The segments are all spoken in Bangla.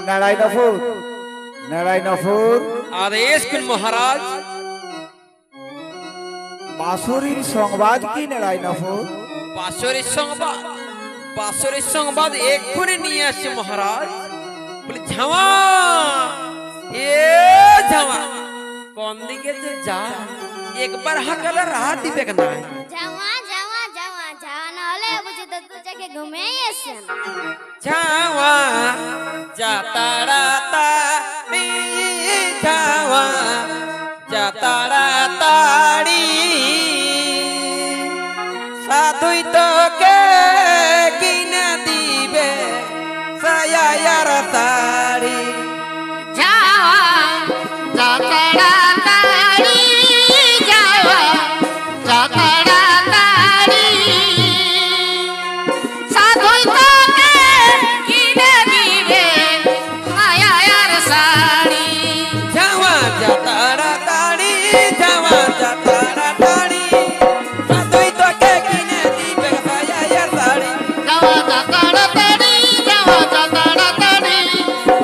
नारायणपुर नारायणपुर आदेश कुन महाराज बासुरीर संबाद की नारायणपुर बासुरी संबाद एक्षुनी निये आसছে महाराज বলে ঝামা ঝামা কোন দিকে যে যা একবার হাঁকালে রাত দিবে না ঝামা ঝামা ঝামা ঝামা না হলে বুঝি তো তুই ঘুমিয়ে এসেছেন ঝামা যা তাড়াতাড়ি ঝামা যা তাড়াতাড়ি সাধুই তোকে কিনে দিবে সায়ার শাড়ি যাওয়া যা তাড়াতাড়ি যাওয়া যা তাড়াতাড়ি সাধুই তোকে কিনে দিবে মায়ার শাড়ি ঝামা যা তাড়াতাড়ি ঝামা যা তাড়াতাড়ি সাধুই তোকে কিনে দিবে সায়ার শাড়ি যাওয়া যা তাড়াতাড়ি যাওয়া যা তাড়াতাড়ি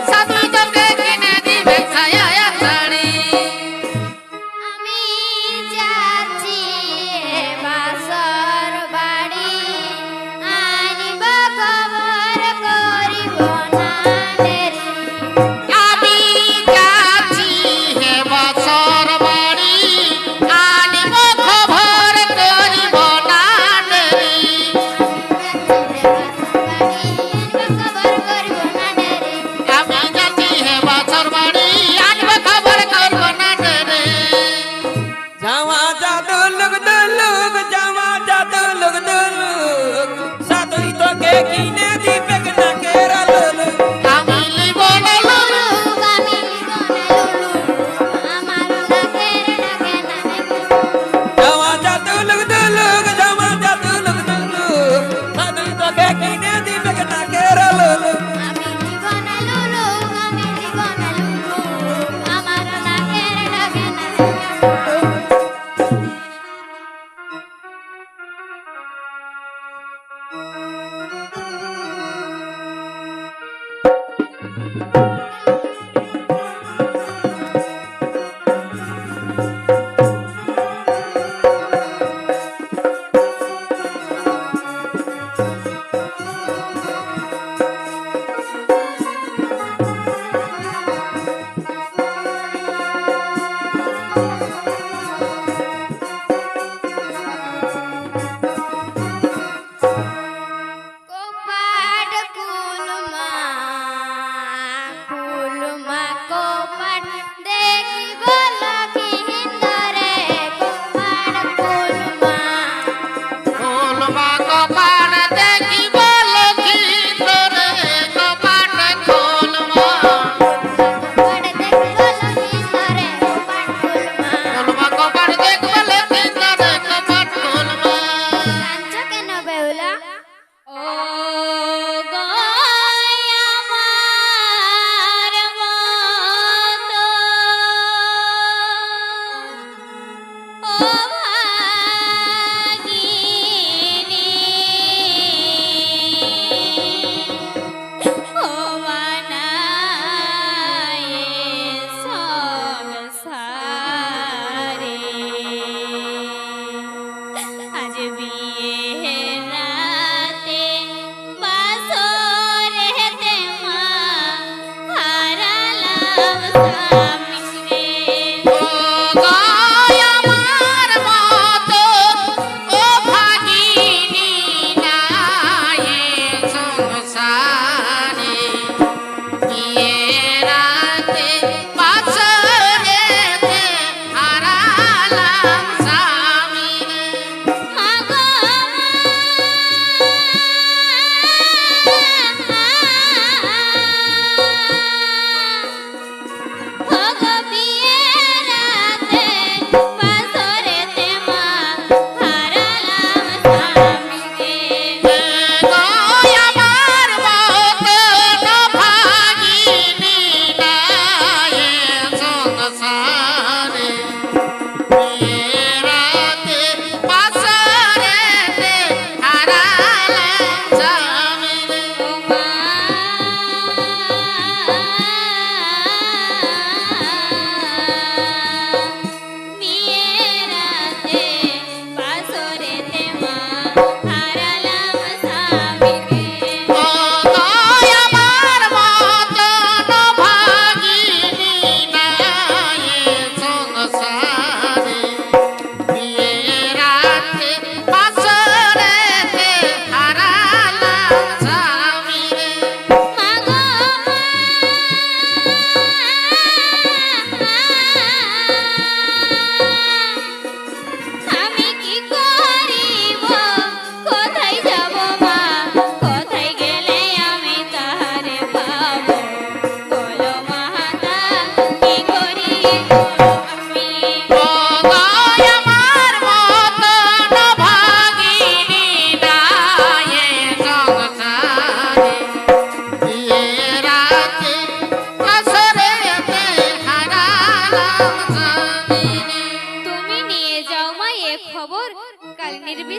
সাধুই তোকে কিনে দিবে মায়ার শাড়ি আমি যাচ্ছি বাসর বাড়ি আনিব খবর করিব না দেরি আমি যাচ্ছি হে বাসর বাড়ি আনিব খবর করিব না দেরি আমি যাচ্ছি হে বাসর বাড়ি আনিব খবর করিব না দেরি ঝামা যা দুলুক দুলুক ঝামা যা দুলুক দুলুক সাধুই তোকে কিনে দিবে না কেরা লুলুক আমি লিব না লুলু আমি লিব না লুলু আমার নাকের ডাকে নামে ঝামা যা দুলুক দুলুক ঝামা যা দুলুক দুলুক সাধুই তোকে কিনে দিবে না কেরা লুলুক আমি লিব না লুলু আমি লিব না লুলু আমার নাকের ডাকে নামে কোপাট কুলমা কোপাট দেখিব লাগি হিন্দরে কোপাট কুলমা কোপাট দেখিব লাগি হিন্দরে কোপাট কুলমা কোপাট দেখিব লাগি হিন্দরে কোপাট কুলমা কোলমা কোপাট দেখিব লাগি হিন্দরে কোপাট কুলমা কাঞ্চ কেন বেউলা ও গো আমার মতো ও ভাগিনী ও মানায় সংসারে আজ বিয়ে রাতে বাসরেতে মা হারালাম স্বামীরে ও গো আমার মতো ও ভাগিনী নাই সংসারে বিয়ে রাতে বাসরেতে হারালাম স্বামীরে মাগো ওগো বিয়ে রাতে বাসরেতে মা হারালাম স্বামীকে গো আমার মতো ভাগিনী নাই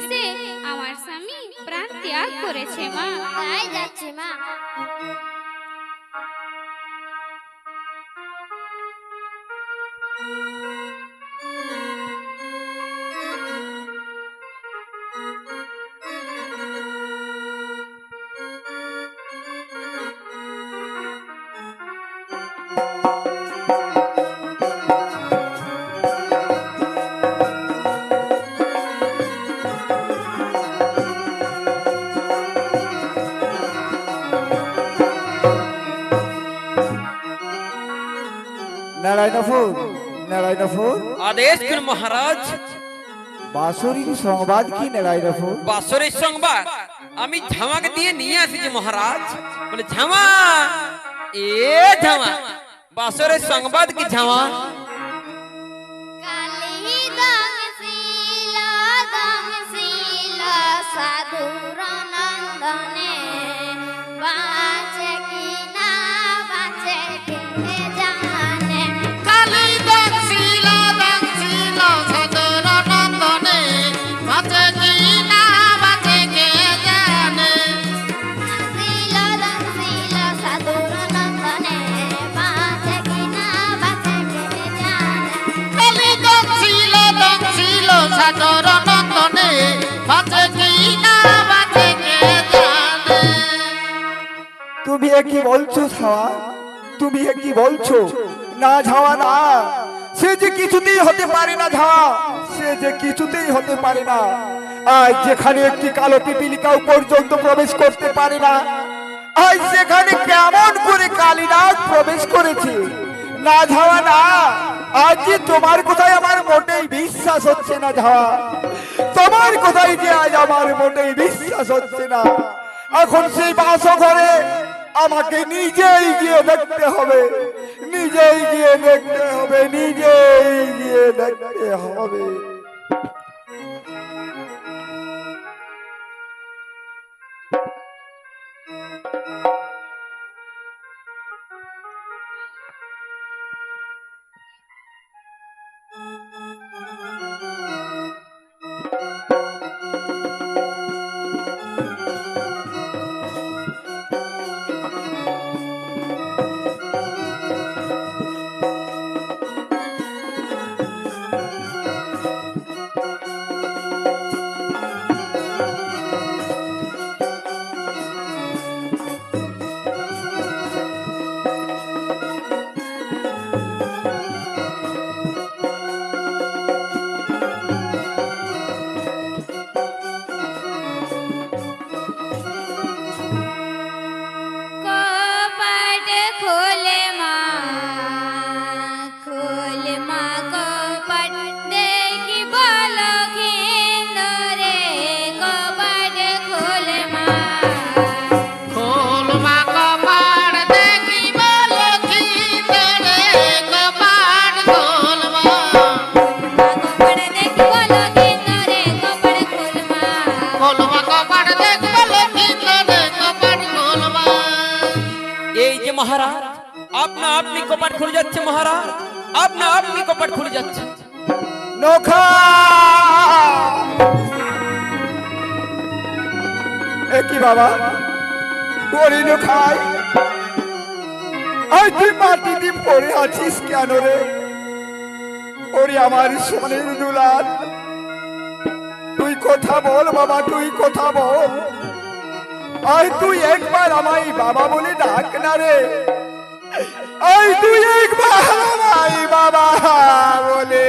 বেশে আমার স্বামী প্রাণ ত্যাগ করেছে মা। তাই যাচ্ছি মা। নারায়ণপুর নারায়ণপুর আদেশ করুন মহারাজ। বাঁশরীর সংবাদ কি নারায়ণপুর? বাসরের সংবাদ আমি ঝামাকে দিয়ে নিয়ে আসিছি মহারাজ। বলে ঝামা, এ ঝামা, বাসরের সংবাদ কি ঝামা? কালি দং শিল সাধুর নন্দনে বাঁচে কি না বাঁচে কে জানে। কালি দংশিল সাধুর নন্দনে বাঁচে কি না বাঁচে কে জানে। শিল দং শিল সাধুর নন্দনে বাঁচে কি না বাঁচে কে জানে। কালি দংশিল সাধুর নন্দনে বাঁচে কি না বাঁচে কে জানে। তুমি এ কি বলছো ছাওয়া? তুমি এ কি বলছো? না ঝাওয়া না, সে যে কিছুতেই হতে পারে না ঝাওয়া, সে যে কিছুতেই হতে পারে না। আজ যেখানে একটি কালো পিপিলিকাও পর্যন্ত প্রবেশ করতে পারে না, আজ সেখানে কেমন করে কালীনাগ প্রবেশ করেছে? না ঝাওয়া না, আজ যে তোমার কথায় আমার মোটেই বিশ্বাস হচ্ছে না ঝাওয়া, তোমার কথাই যে আজ আমার মোটেই বিশ্বাস হচ্ছে না। এখন সেই বাসঘরে আমাকে নিজেই গিয়ে দেখতে হবে, নিজেই গিয়ে দেখতে হবে, নিজেই গিয়ে দেখতে হবে। কপাট খোলে মা, খোলে মা কপাট দেখি বলো রে। কপাট খোলে মা, খোল মা কপাট দেখি বলো কি রে। কপাট খোল মা। কপাট দেখি বলো রে। কপাট খোল মা, খোল মা কপাট দেখি বলো কি রে। কপাট খোল মা। এই যে মহারাজ, আপনা আপনি কপাট খুলে যাচ্ছে মহারাজ, আপনা আপনি কপাট খুলে যাচ্ছে। নখা এ কি বাবা? ওরে নখাই, আজ তুই মাটিতে পড়ে আছিস কেন রে? ওরে আমার সোনের দুলাল, তুই কথা বল বাবা, তুই কথা বল। আয় তুই একবার আমায় বাবা বলে ডাক না রে। আয় তুই একবার আমায় বাবা বলে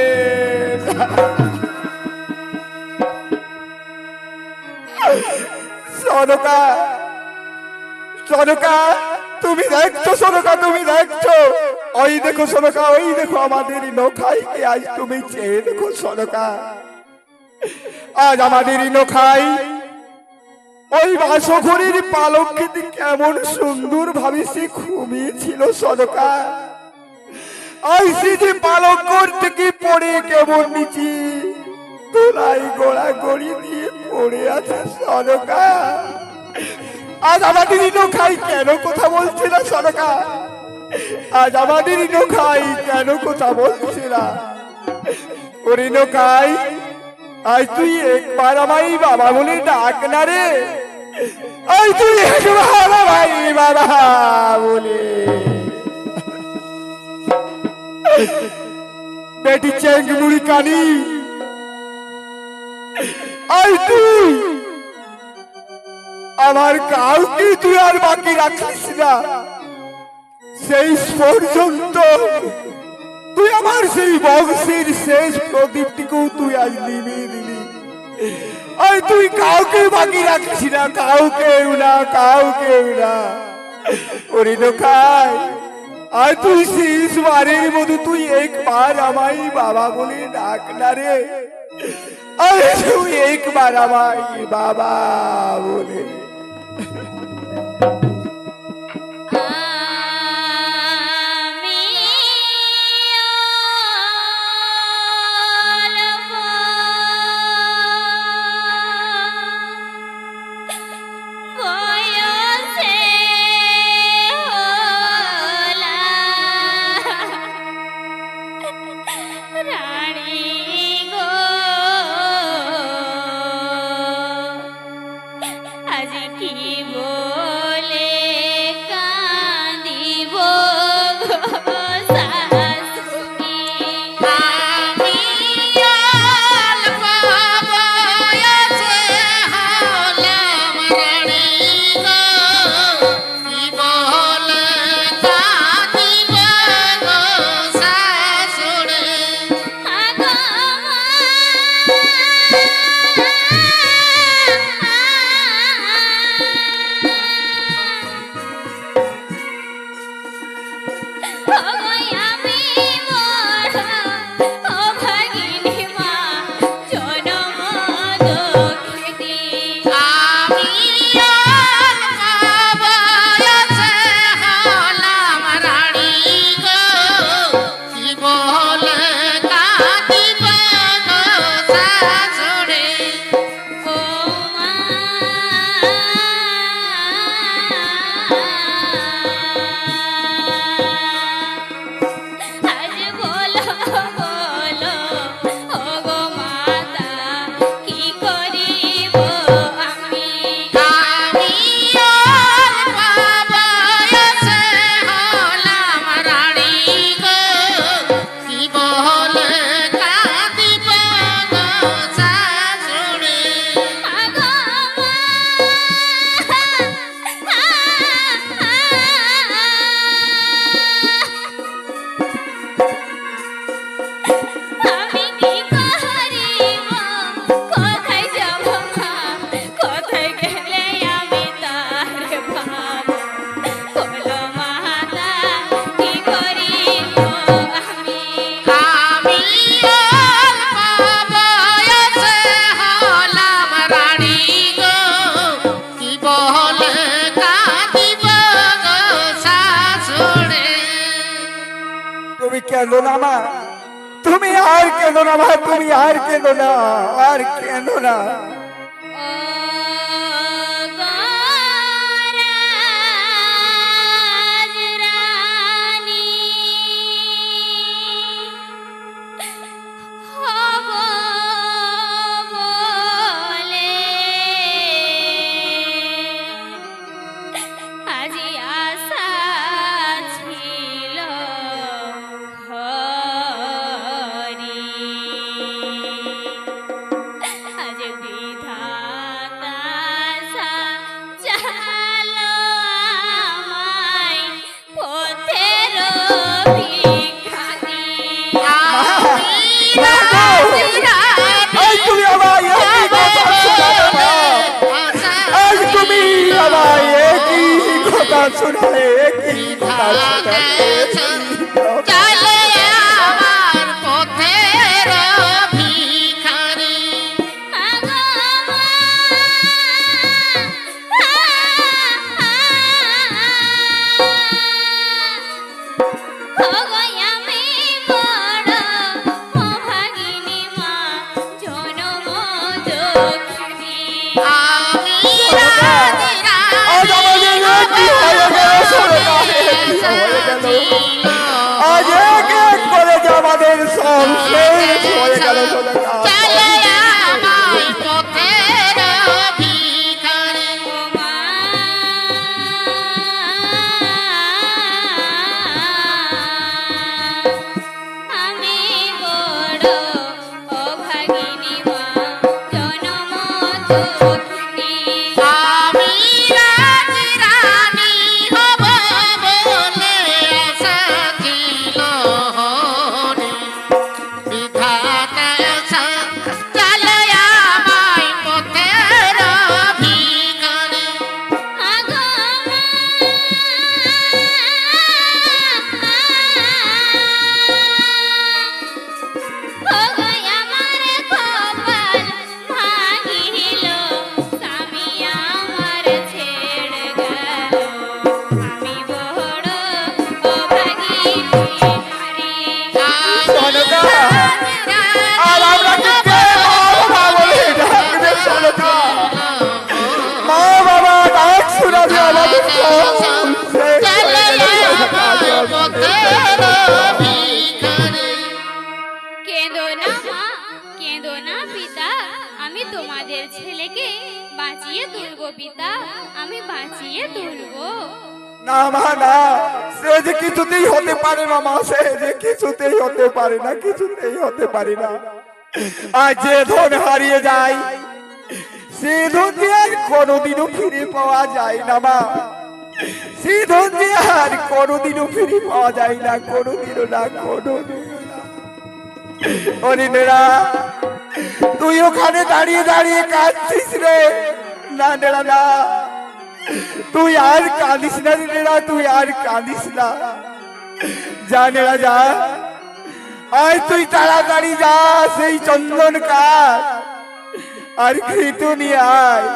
সনকা, সনকা তুমি দেখছো? সনকা তুমি দেখছো? ওই দেখো সনকা, ওই দেখো আমাদের নখাইকে আজ তুমি চেয়ে দেখো সনকা। আজ আমাদের নখাই ওই বাসঘরের পালঙ্কে কেমন সুন্দর ভাবে সে ঘুমিয়েছিল সনকা। আজ সে যে পালঙ্কর থেকে পড়ে কেমন নিচে তোলাই গোড়া গড়ি দিয়ে পড়ে আছে সনকা। আজ আমাদের নখাই কেন কথা বলছে না সনকা? আজ আমাদের নখাই কেন কথা বলছে না? ওরে নখাই, আজ তুই একবার আমায় বাবা বলে ডাক না রে, আজ তুই একবার আমায় বাবা বলে। বেটি চেঙ্গ মুড়ি কানি, আজ তুই আমার কাউকে তুই আর বাকি রাখিস না। সেই পর্যন্ত তুই আমার সেই বংশের শেষ প্রদীপটিকেও তুই আজ নিভিয়ে দিলি। আজ তুই কাউকে বাকি রাখিস না, কাউকেও না, কাউকেও না। ওরে নোকাই, আর তুই শেষবারের মতো তুই একবার আমায় বাবা বলে ডাক না রে, আরে তুই একবার আমায় বাবা বলে। কেন না মা, তুমি আর কেন না মা, তুমি আর কেন না, আর কেন না। শোনালে কি কথা চলে আমার পথের ভিখারি আজ গো পিতা, আমি বাঁচিয়ে তুলবো। না মা না, সে যে কিছুতেই হতে পারে না মা, সে যে কিছুতেই হতে পারে না, কিছুতেই হতে পারে না। আজ যে ধন হারিয়ে যায় সে ধন যে আর কোনোদিনও ফিরে পাওয়া যায় না মা, সে ধন যে আর কোনোদিনও ফিরে পাওয়া যায় না, কোনোদিনও না, কোনোদিনও না। অরিনেরা, তুই ওখানে দাঁড়িয়ে দাঁড়িয়ে কাঁদছিস রে? না নেড়া না, তুই আর কাঁদিস না রে নেড়া, তুই আর কাঁদিস না। যা নেড়া যা, আয় তুই তাড়াতাড়ি যা, সেই চন্দন কাঠ আর ঘৃত নিয়ে আয়।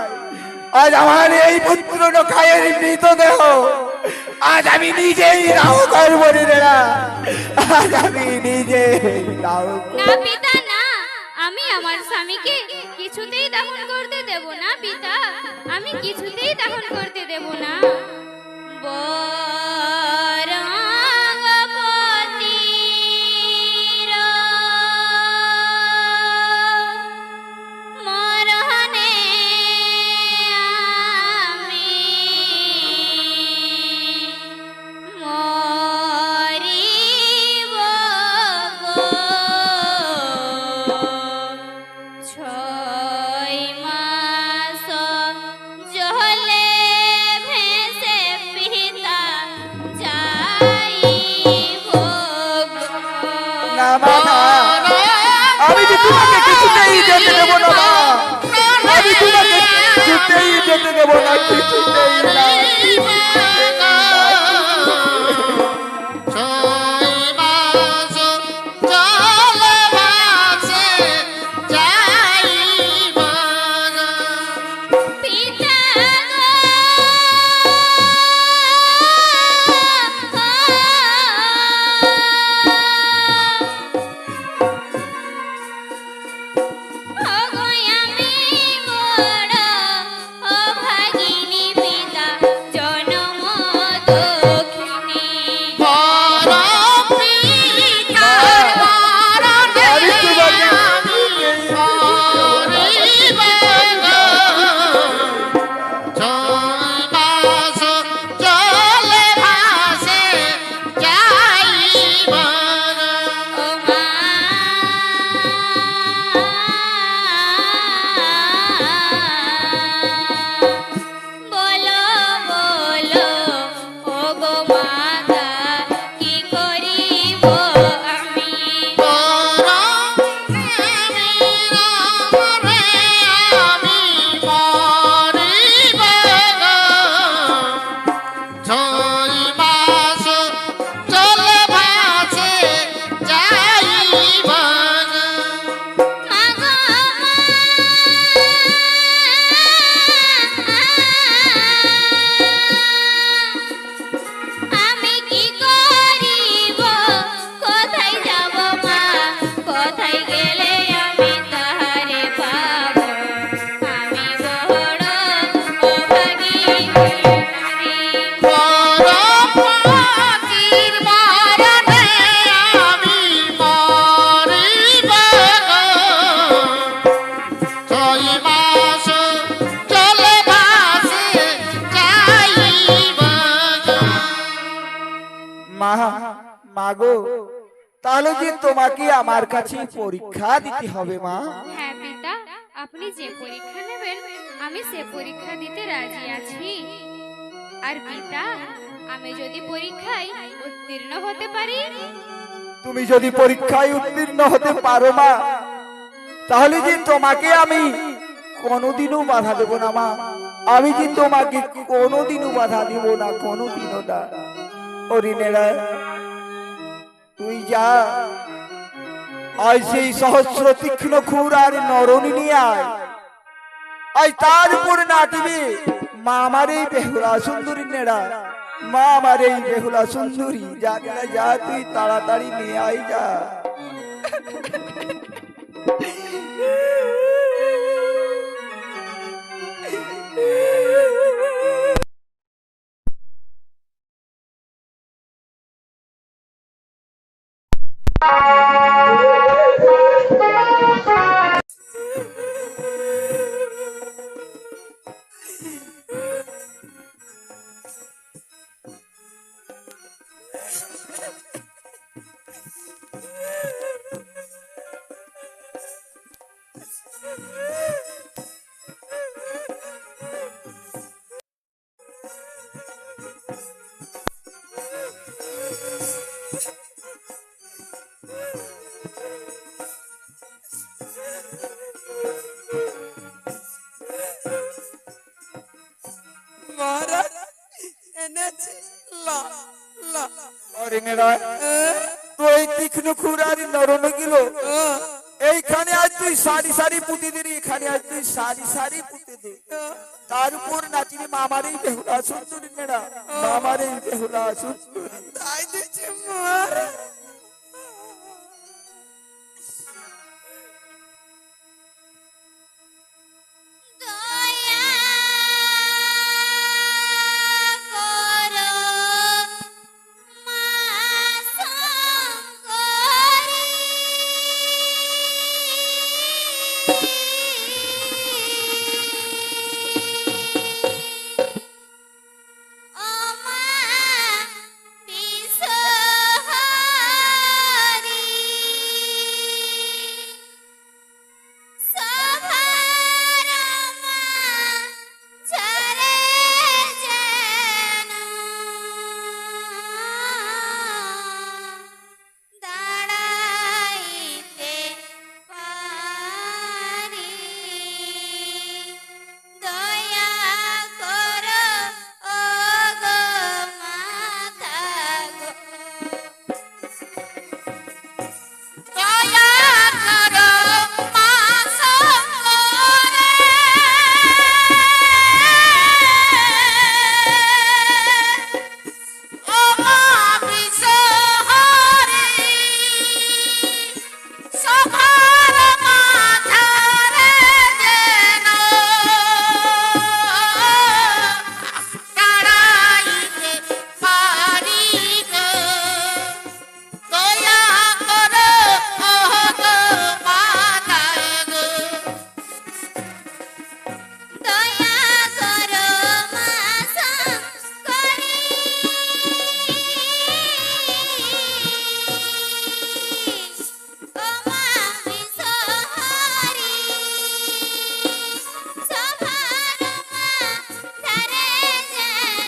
আজ আমার এই পুত্র নখায়ের মৃতদেহ আজ আমি নিজেই রাহ করবো রে নেড়া, আজ আমি নিজেই রাহ করবো। না পিতা না, আমি আমার স্বামীকে কিছুতেই দাফন করতে দেব না পিতা, আমি কিছুতেই দাফন করতে দেব না। বরঙ্গপতির মরণে আমি মরিব গো। 6 মাস জলে ভেসে পিতা যাইব গো। না মা না, আমি যে তোমাকে কিছুতেই যেতে দেবো না মা, আমি তোমাকে কিছুতেই যেতে দেবো না, কিছুতেই না। পিতা গো, আমি বড় অভাগিনী পিতা, জনম দুঃখিনী। আমি তোমাকে ও মা বলো বলো, ও গো মাতা, কি করিব আমি? মাগো আমি কি করিব, কোথায় যাব মা, কোথায় গেলে আমি তাহারে পাব? আমি বড় অভাগিনী। মা, মাগো, তাহলে যে তোমাকে আমার কাছে পরীক্ষা দিতে হবে মা। হ্যাঁ পিতা, আপনি যে পরীক্ষা নেবেন আমি সে পরীক্ষা দিতে রাজি আছি। আর পিতা, আমি যদি পরীক্ষায় উত্তীর্ণ হতে পারি, তুমি যদি পরীক্ষায় উত্তীর্ণ হতে পারো মা, তাহলে যে তোমাকে আমি কোনোদিনও বাধা দেব না মা, আমি যে তোমাকে কোনোদিনও বাধা দিব না, কোনোদিনও না। অরিনেরা, তুই যা, আজ সেই সহস্র তীক্ষ্ণ খুর আর নরনি নিয়ে আয়, আজ তার উপর নাটিবে মা আমার এই বেহুলা সুন্দরী নেড়া, মা আমার এই বেহুলা সুন্দরী। যা নেড়া যা, তুই তাড়াতাড়ি নিয়ে আয় যা। টেঙেরা তো এই তীক্ষ্ণ খুরারি নরম গেল এইখানে আজ তুই সারি সারি পুঁতে দিলি, এখানে আজ তুই সারি সারি পুঁতে দে, তার উপর নাচিবি মামারই বেহুলা সুন্দরী মেয়েরা, মামারই বেহুলা সুন্দরী। তাই দিচ্ছে মার দয়া করো মা শঙ্করী, ও মা বিশ্বহারী, সভার মা ঝরে যেন দাঁড়াইতে পারি, দয়া করো ও গো মাতা গো, দয়া করো মা শঙ্করী, ও মা বিশ্বহারী, সভার মাঝারে যেন দাঁড়াইতে পারি গো, দয়া করো ও গো মাতা গো, দয়া করো মা শঙ্করী, ও মা বিশ্বহারী, সভার মাঝারে যেন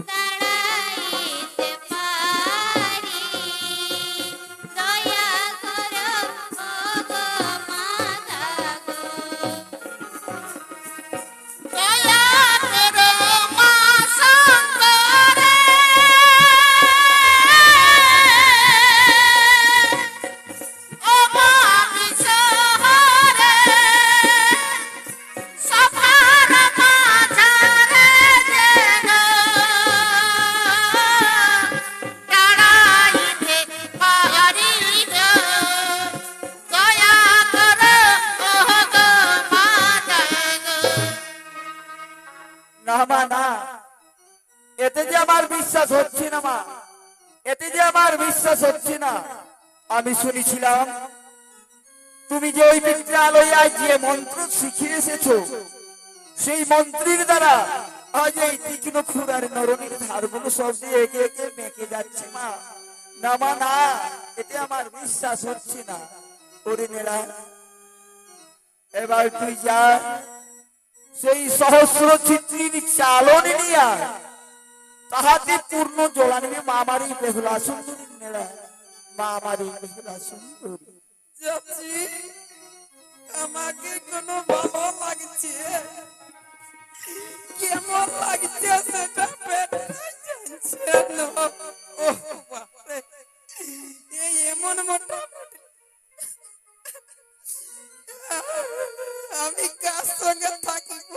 দাঁড়াইতে পারি, দয়া করো ও গো মাতা গো, দয়া করো মা শঙ্করী, ও মা বিশ্বহারী, সভার মাঝারে যেন দাঁড়াইতে পারি গো, দয়া করো ও গো মাতা গো। না মা না, এতে যে আমার বিশ্বাস হচ্ছে না মা, এতে যে আমার বিশ্বাস হচ্ছে না। আমি শুনেছিলাম তুমি যে ওই বিদ্যালয়ে যে মন্ত্র শিখে এসেছো, সেই মন্ত্রের দ্বারা আজ এই তীক্ষ্ণ খুরার নরনের ধারগুলো সব দিয়ে একে একে মেকে যাচ্ছে মা। না মা না, এতে আমার বিশ্বাস হচ্ছে না। ওরে নেড়া, এবার তুই যা সেই সহস্র চিত্রির চালন নিয়া তাহাতে পূর্ণ জোড়া নেবে মামারই বেহুলা সুন্দরী নেড়া, মামারই বেহুলা সুন্দরী। যাচ্ছি আমাকে কোনো ভালো লাগছে, কেমন লাগছে সেটা পেটটাই জানছে না। ও বাপরে, এই এমন মোটামুটি আমি কার সঙ্গে থাকিব?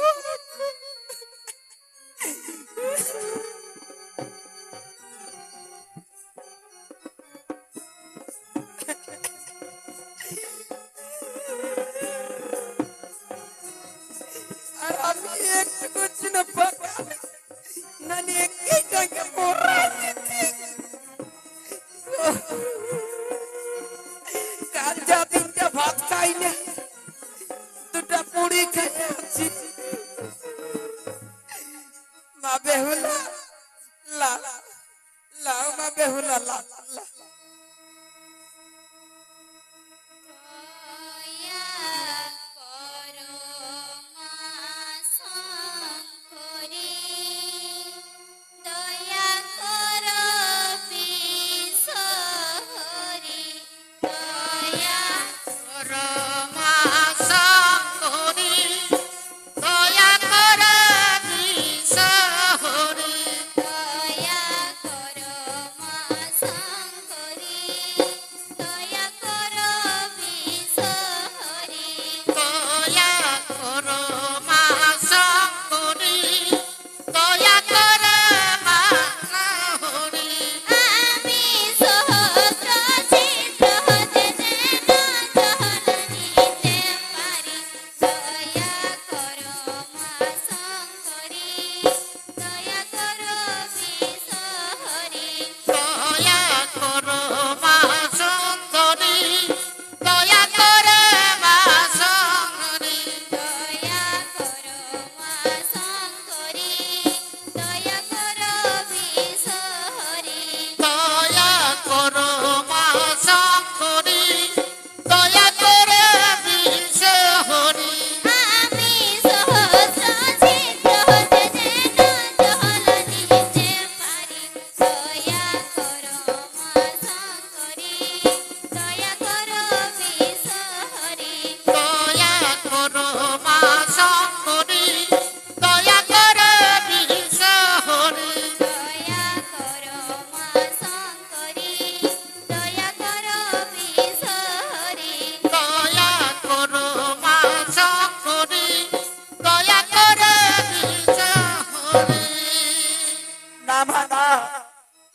আর আমি একটু করছি না পাকা না নিয়ে এইটাকে মরা দিচ্ছি। কাল যা তিনটা ভাত খাই না, দুটা পুরি খেয়ে আছি। মা বেহুলা লা লাও, মা বেহুলা লা লা। দয়া করো মা শঙ্করী, দয়া করো বিশ্বহারী, দয়া করো মা শঙ্করী, দয়া করো বিশ্বহারী,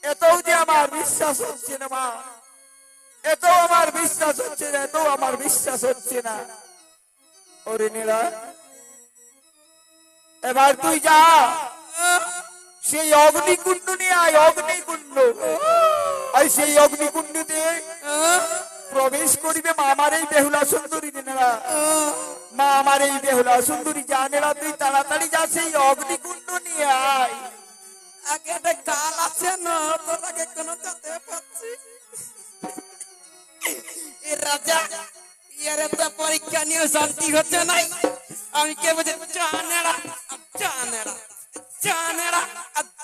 এতও যে আমার বিশ্বাস হচ্ছে না মা, এতও আমার বিশ্বাস হচ্ছে না, এতও আমার বিশ্বাস হচ্ছে না। ওরে নীলা, এবার তুই যা, সেই অগ্নিকুণ্ড নিয়ে আয়, অগ্নিকুণ্ড। আর সেই অগ্নিকুণ্ডতে প্রবেশ করিবে মা আমার এই বেহুলা সুন্দরী নেরা, মা আমার এই বেহুলা সুন্দরী জানেরা, তুই তাড়াতাড়ি যা, সেই অগ্নিকুণ্ড নিয়ে আয়। আগে একটা কাল আছে না, তোর আগে কোনো যেতে পারছি। এ রাজা, ইয়ার একটা পরীক্ষা নিয়ে শান্তি হচ্ছে নাই। আমি কে বলছি জানেরা, জানেরা, জানেরা,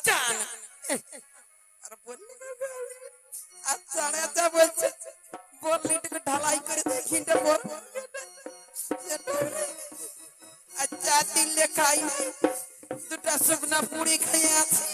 জানে। আর বললি আচ্ছা আচ্ছা বলছে, বললি একটু ঢালাই করে দেখি না বল। আচ্ছা দিলে খাই নাই, দুটা শুকনা পুরি খাইয়ে আছে।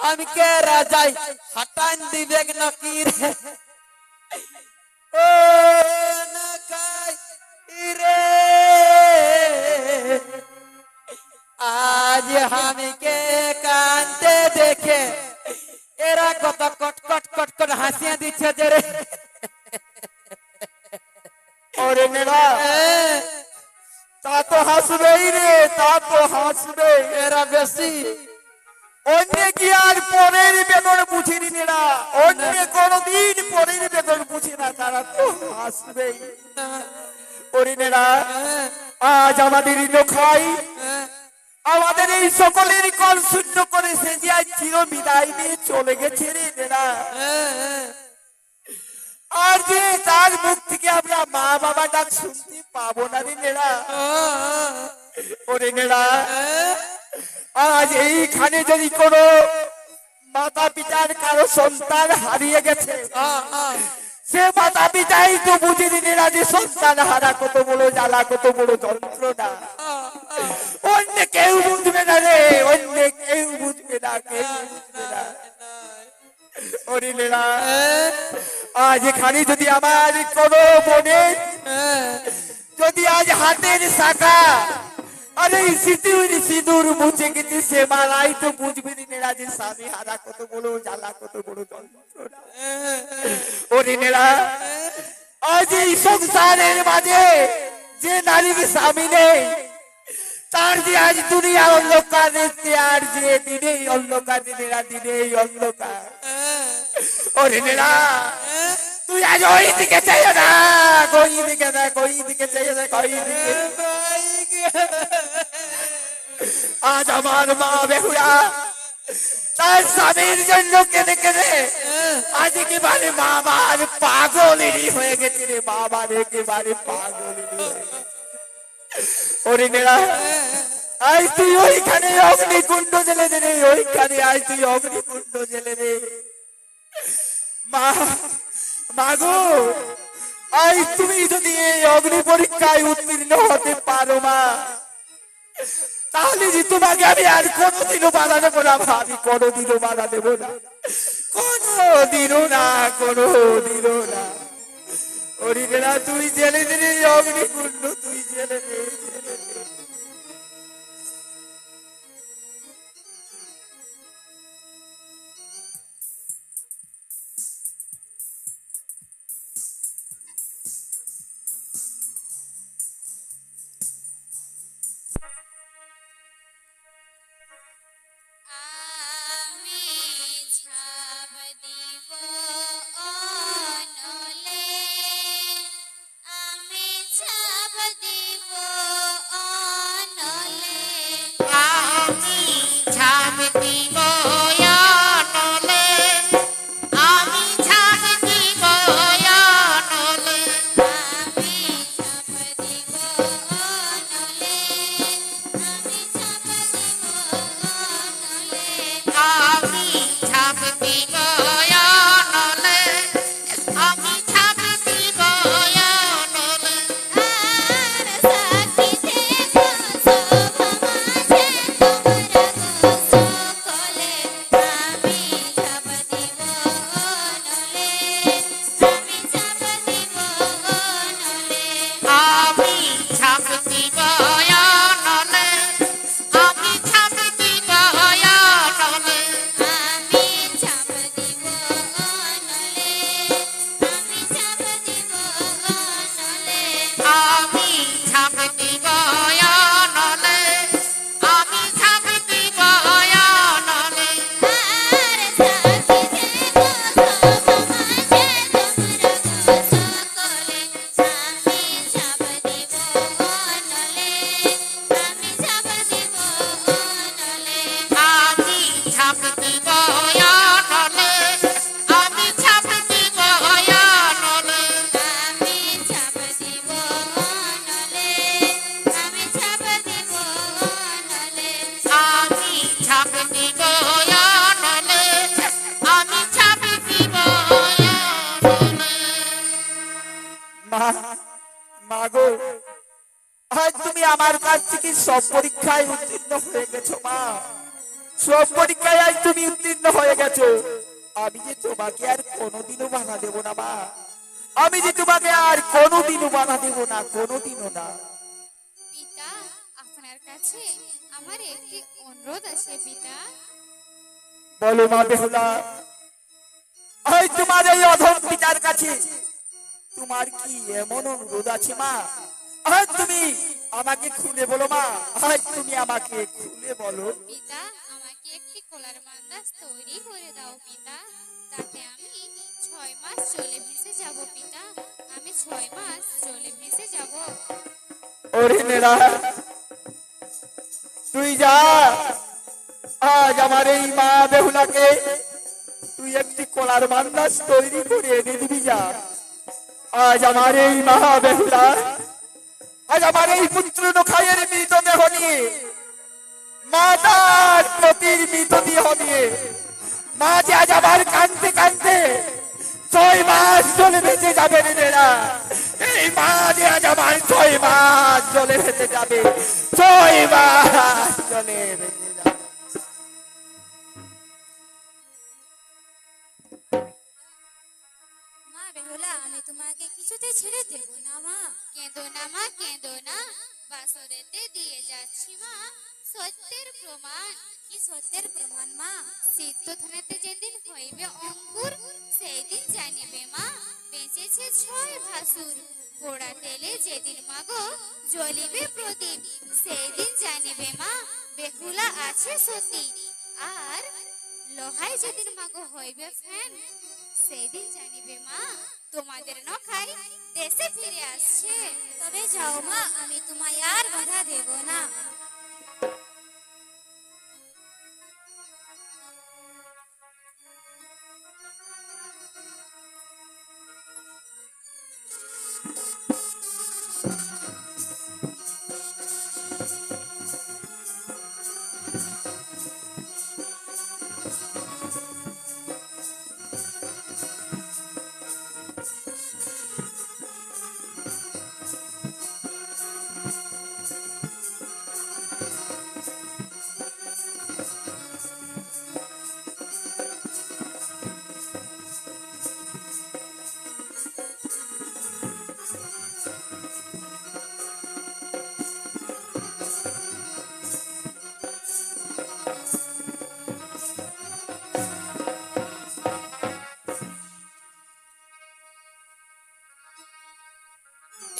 আমি কে রাজাই হাটান দিবে নাকি রে? ও না খাই রে, আজ আমি কে কান্দে দেখে এরা কত কট কট কট কট হাসিয়া দিচ্ছে যে রে। ওরে নেরা, তা তো হাসবেই রে, তা তো হাসবে। এরা বেশি অন্য কি আর পরের বেদন বুঝিনি নেরা, অন্য কোনদিন পরের বেদন বুঝি না, তারা তো হাসবেই। ওরে নেরা, আজ আমাদের খাই, আমাদের এই সকলের কল শূন্য করে সে যে আজ চির বিদায় নিয়ে চলে গেছে রে নেরা। আর যে তার মুখ থেকে আমরা মা বাবা ডাক শুনতে পাবো না রে নেরা। ওরে নেরা, আজ এইখানে যদি কোনো মাতা পিতার কারো সন্তান হারিয়ে গেছে, সে মাতা পিতাই তো বুঝে দিনে না যে সন্তান হারা কত বড় জ্বালা, কত বড় যন্ত্রণা। অন্য কেউ বুঝবে না রে, অন্য কেউ বুঝবে না, কেউ বুঝবে না। ওরে নেরা, আজ এখানে যদি আমার কোনো বোনের যদি আজ হাতের শাখা আরে সিঁদুর সিঁদুর মুছে গেছে, সে মালাই তো বুঝবে নেরা যে স্বামী হারা কত বড় জ্বালা, কত বড় যন্ত্রণা। ওরে নেরা, আজ এই সংসারের মাঝে যে নারীর স্বামী নেই, তার যে আজ দুনিয়া অন্ধকার দেখতে, আর যে দিনেই অন্ধকার, দিনেরা দিনেই অন্ধকার। ওরে নেরা, তুই আজ ওই দিকে চাই না, ওই দিকে দেখ, ওই দিকে চাই না, ওই দিকে। আজ আমার মা বেহুলা তার স্বামীর জন্য কেঁদে কেঁদে আজ একেবারে মা আমার পাগলেরই হয়ে গেছে রে, মা আমার একেবারে পাগলেরই হয়ে গেছে। ওরে নেরা, আজ তুই ওইখানে অগ্নিকুণ্ড জেলে দে রে, ওইখানে আজ তুই অগ্নিকুণ্ড জেলে দে। মা, মাগো, আজ তুমি যদি এই অগ্নি পরীক্ষায় উত্তীর্ণ হতে পারো মা, তাহলে যে তোমাকে আমি আর কোনোদিনও বাধা দেবো না, আমি কোনোদিনও বাধা দেবো না, কোনোদিনও না, কোনোদিনও না। ওরে নেরা, তুই জেলে দে রে অগ্নিকুণ্ড, তুই জেলে দে, জেলে দে। আমি ছাপ দিব অনলে, আমি ছাপ দিব থেকে সব পরীক্ষায় উত্তীর্ণ হয়ে গেছো মা, সব পরীক্ষায় আজ তুমি উত্তীর্ণ হয়ে গেছো। আমি যে তোমাকে আর কোনোদিনও বাধা দেব না মা, আমি যে তোমাকে আর কোনোদিনও বাধা দেব না, কোনোদিনও না। পিতা, আপনার কাছে আমার একটি অনুরোধ আছে পিতা। বলো মা বেহুলা, আজ তোমার এই অধম পিতার কাছে তোমার কি এমন অনুরোধ আছে মা? আজ তুমি আমাকে খুলে বলো মা, আজ তুমি আমাকে খুলে বলো। পিতা, আমাকে একটি কলার বান্দাজ তৈরি করে দাও পিতা, তাতে আমি 6 মাস চলে ভেসে যাব পিতা, আমি 6 মাস চলে ভেসে যাব। ওরে নেড়া, তুই যা, আজ আমার এই মা বেহুলাকে তুই একটি কলার বান্দাজ তৈরি করে এনে দিবি যা। আজ আমার এই মা বেহুলা, আজ আমার এই পুত্র নখাইয়ের মৃতদেহ নিয়ে, মাতার প্রতির মৃতদেহ নিয়ে মা যে আজ আবার কাঁদতে কাঁদতে 6 মাস চলে বেঁচে যাবে রে নেড়া। এই মা যে আজ আমার 6 মাস চলে বেঁচে যাবে, 6 মাস চলে বেঁচে যাবে। মা বেহুলা, আমি তোমাকে কিছুতে ছেড়ে দেব না মা। কেঁদো না মা, কেঁদো না, বাসরেতে দিয়ে যাচ্ছি মা সত্যের প্রমাণ। কি সত্যের প্রমাণ মা? সিদ্ধ ধানেতে যেদিন হইবে অঙ্কুর, সেই দিন জানিবে মা বেঁচেছে 6 ভাসুর। পোড়া তেলে যেদিন মাগো জ্বলিবে প্রদীপ, সেই দিন জানিবে মা বেহুলা আছে সতী। আর লোহায় যেদিন মাগো হইবে ফ্যান, সেই দিন জানিবে মা তোমাদের নখাই দেশে ফিরে আসছে। তবে যাও মা, আমি তোমায় আর বাধা দেব না।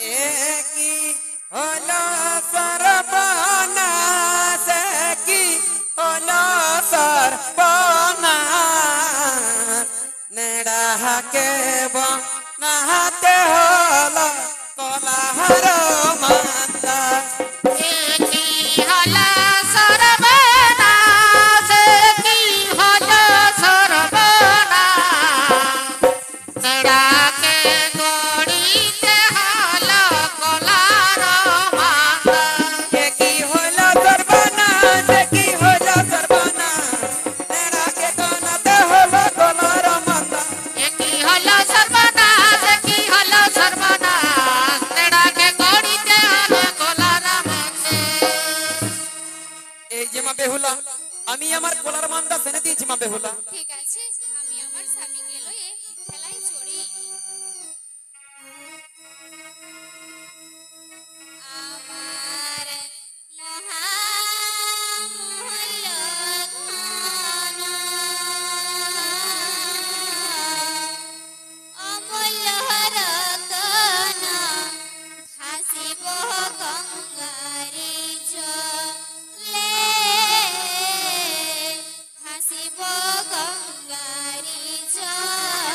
একই হলো সর্বনাশ, একই হলো সর্বনাশ, নেড়াকে বনাতে হলো কলাহার মাতা। কি হলো সর্বনাশ, কি হলো সর্বনাশ, নেড়াকে গড়িতে হলো কলার মাথা। একই হলো সর্বনাশ, একই হলো সর্বনাশ, নেড়াকে গনাতে হলো কলার মাতা। কি হলো সর্বনাশ, কি হলো সর্বনাশ, নেড়াকে গড়িতে হলো কলার মাথা। এই যে মা বেহুলা, আমি আমার কলার মান্দা সেনে দিয়েছি মা বেহুলা। ঠিক আছে, আমি আমার স্বামীকে লয়ে খেলায় চড়ি। আমার মহামূল্য ধন, অমূল্য রতন, ভাসিব গঙ্গারে জলে, ভাসিব গঙ্গারে জলে।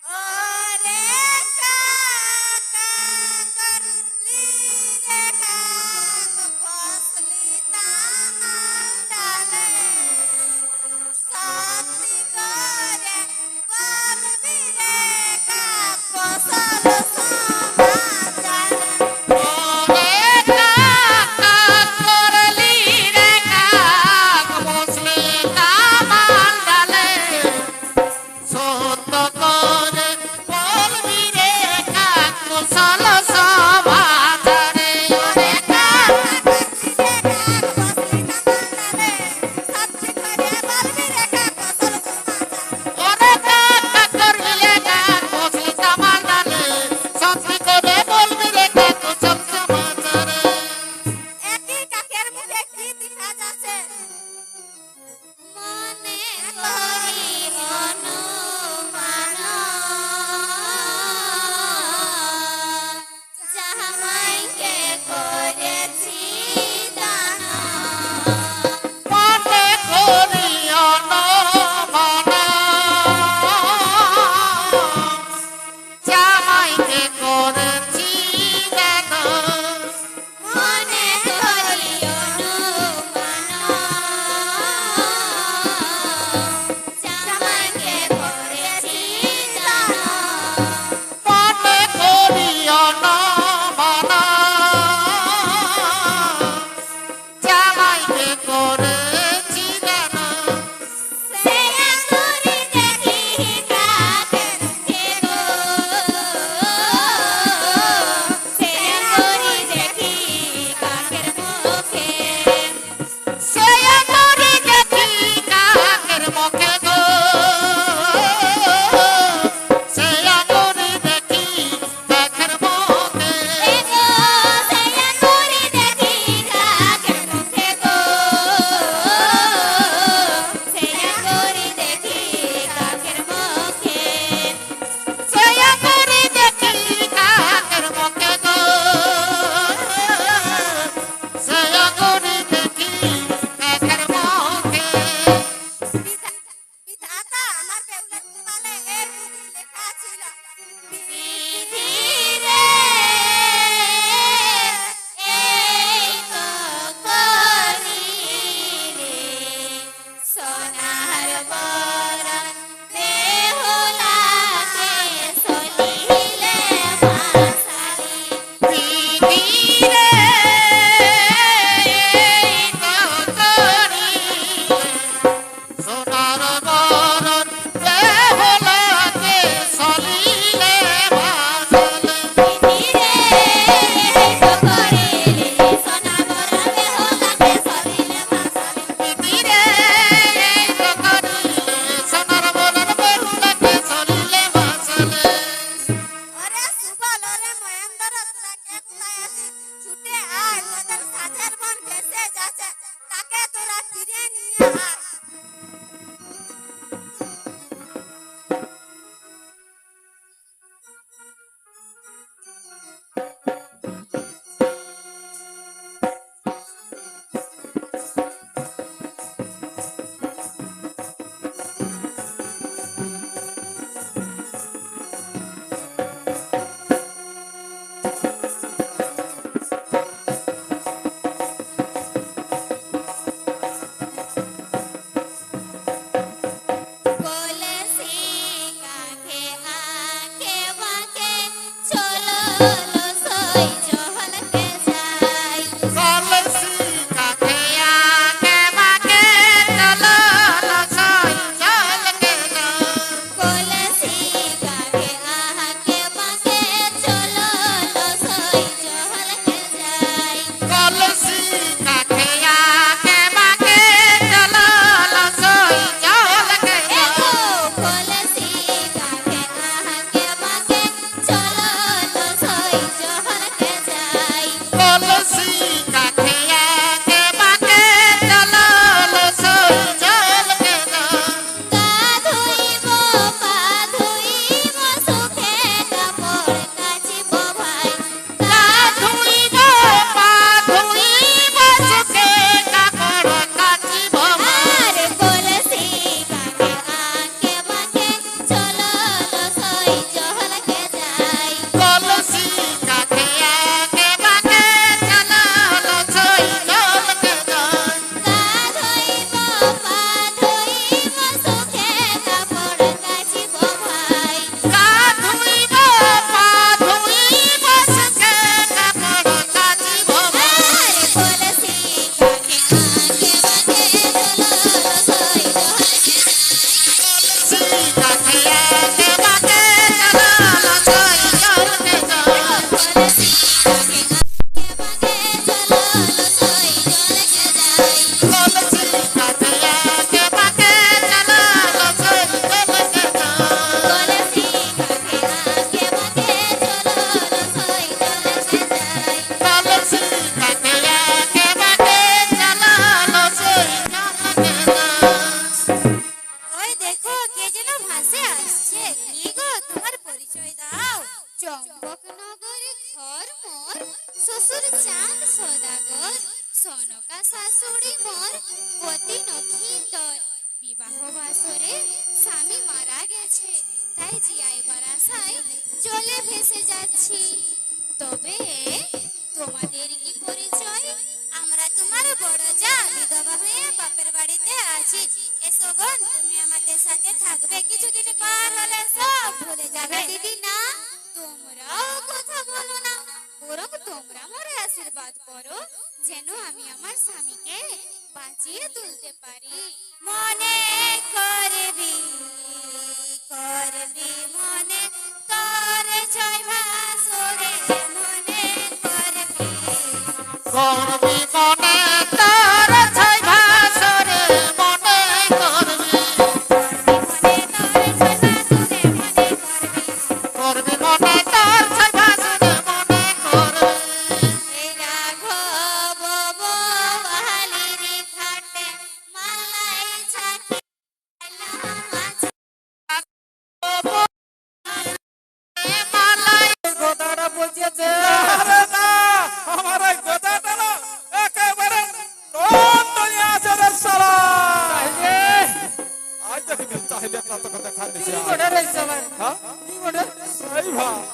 ওরে কাকা করলি রে কাক ফসলি তামাল ডালে সত্যি করে বলবি রে কাক ফসল সমাচার ওরে কাকা করলি রে কাক বসলি তামাল ডালে সত্য করে বলবি রে কাক কুশল সমাচারে ওরে কাক করলি রে কাক ফসলি তামাল ডালে সত্যি করে বলবি রে কাক ফসল সমাচার ওরে কাকা করলি রে কাক বসলি তামাল ডালে সত্যি করে বলবি রে কাক কুশল সমাচারে একই কাকের মুখে কি দেখা যাচ্ছে মনে করি অনুমান জামাইকে করেছি দান মনে করি অনুমান জামাইকে করেছি দান মনে করি অনুমান জামাইকে করেছি দান মনে করি অনুমান জামাইকে করেছি দান সে আঙ্গুরি দেখি কাকের মুখে সে আঙ্গুরি দেখি কাকের মুখে সে আঙ্গুরি দেখি কাকের মুখে গো সে আঙ্গুরি দেখি কাকের মুখে এগো সে আঙ্গুরি দেখি কাকের মুখে গো সে আঙ্গুরি দেখি কাকের মুখে সে আঙ্গুরি দেখি কাকের মুখে গো সে আঙ্গুরি দেখি কাকের মুখে বিধাতা আমার বেউলার কপালে এর বুদ্ধি লেখা ছিল বিধি রে এই তো করিলে সোনার বরণ বেহুলাকে সলিলে মাসালি বিধিরে করি সোনার বরণ বেহুলাকে সলিলে ভাসলে বিধিরে তো করিলে সোনার বরণ বেহুলাকে সলিলে মাসালি বিধিরে করিলে সোনার বরণ বেহুলাকে সলিলে ভাসলে ওরে সুবল ওরে মহেন্দ্র তোরা কে কোথায় আছিস ছুটে আয় তোদের সাথের মন ভেসে যাচ্ছে তাকে তোরা ফিরে নিয়ে আয় সনকা শাশুড়ি মোর অতি নখিন্দর বিবাহ বাসরে স্বামী মারা গেছে তাই জিয়াইবার আশায় জলে ভেসে যাচ্ছি তবে তোমাদের কি পরিচয় আমরা তোমার বড় যা বিধবা হয়ে বাপের বাড়িতে আছি এসো বোন তুমি আমাদের সাথে থাকবে কিছুদিন পর হলে সব ভুলে যাবে দিদি না তোমরাও কথা বলো না বরং তোমরা মোরে আশীর্বাদ করো যেন আমি আমার স্বামীকে বাঁচিয়ে তুলতে পারি মনে করবি করবি মনে তোর ছয় ভাসুরে মনে করবি করবি মনে তোর ছয় ভাসরে মনে করবি করবি মনে তোর ছয় ভাসরে মনে করবি এই রাঘব বহালির ঘাটে মালাই ছাকি মালাই কথাটা বলছে আরে না আমার এই কথাটা না একেবারে কোন দুনিয়া আছে রে সালা আজ দেখবি চাহিদা তো কথা খান দিছে কি বড় রে সবাই হ্যাঁ কি বড় সই ভাই